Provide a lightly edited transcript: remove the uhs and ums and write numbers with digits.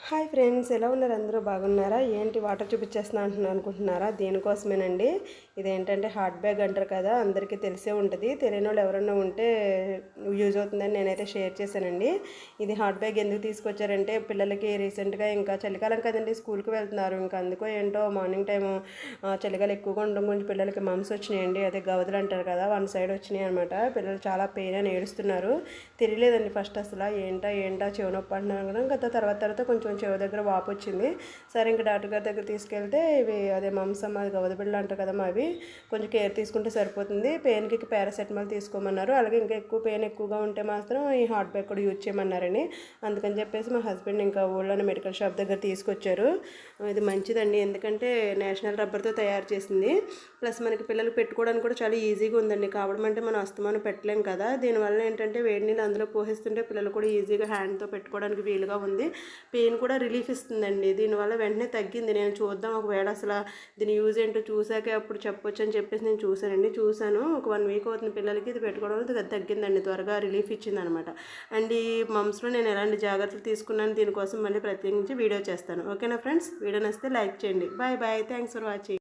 Hi friends, ఎలా ఉన్నారు? అందరూ బాగున్నారా? ఏంటి వాటర్ చూపించేస్తున్నా అనుకుంటున్నారా? దీనికోసమేనండి. ఇదేంటంటే హాట్ బ్యాగ్ అంటారు కదా, అందరికీ తెలిసే ఉంటుంది. తెలియని వాళ్ళు ఎవరైనా ఉంటే యూజ్ అవుతుందని నేనైతే షేర్ చేశానండి. ఇది హాట్ బ్యాగ్ ఎందుకు తీసుకొచ్చారంటే, పిల్లలకి రీసెంట్గా ఇంకా చలికాలం కదండి, స్కూల్కి వెళ్తున్నారు. ఇంకా అందుకో ఏంటో మార్నింగ్ టైము చలికాలం ఎక్కువగా ఉండడం గురించి పిల్లలకి మమ్స్ వచ్చినాయండి. అదే గవదలు అంటారు కదా, వన్ సైడ్ వచ్చినాయి అనమాట. పిల్లలు చాలా పెయిన్ అని ఏడుస్తున్నారు. తెలియలేదండి ఫస్ట్ అసలు ఏంటా చెవి నొప్పి అంటున్నారు కదా. ఇంకా తర్వాత కొంచెం చెవి దగ్గర వాపు వచ్చింది. సరే ఇంకా డాక్టర్ గారి దగ్గర తీసుకెళ్తే ఇవి అదే మాంసం అది గవదబిళ్ళ అంటారు కదా, అవి కొంచెం కేర్ తీసుకుంటే సరిపోతుంది. పెయిన్కి పారాసెటమాల్ తీసుకోమన్నారు. అలాగే ఇంకా ఎక్కువ పెయిన్ ఎక్కువగా ఉంటే మాత్రం ఈ హాట్ బ్యాగ్ కూడా యూజ్ చేయమన్నారని. అందుకని చెప్పేసి మా హస్బెండ్ ఇంకా ఊళ్ళోనే మెడికల్ షాప్ దగ్గర తీసుకొచ్చారు. ఇది మంచిదండి, ఎందుకంటే నేషనల్ రబ్బర్తో తయారు చేసింది. ప్లస్ మనకి పిల్లలు పెట్టుకోవడానికి కూడా చాలా ఈజీగా ఉందండి. కావడం అంటే మనం అస్తమానం పెట్టలేం కదా. దీనివల్ల ఏంటంటే వేడి నీళ్ళు అందులో పోసేస్తుంటే పిల్లలు కూడా ఈజీగా హ్యాండ్తో పెట్టుకోవడానికి వీలుగా ఉంది. పెయిన్ కూడా రిలీఫ్ ఇస్తుందండి. దీనివల్ల వెంటనే తగ్గింది. నేను చూద్దాం ఒకవేళ అసలు దీని యూజ్ ఏంటో చూసాకే అప్పుడు చెప్పొచ్చు అని చెప్పేసి నేను చూశాను. ఒక 1 వీక్ అవుతుంది పిల్లలకి ఇది పెట్టుకోవడం వల్ల తగ్గిందండి, త్వరగా రిలీఫ్ ఇచ్చింది అనమాట. అండ్ ఈ మమ్స్లో నేను ఎలాంటి జాగ్రత్తలు తీసుకున్నాను దీనికోసం మళ్ళీ ప్రత్యేకించి వీడియో చేస్తాను. ఓకేనా ఫ్రెండ్స్? వీడియో నచ్చితే లైక్ చేయండి. Bye bye, thanks for watching.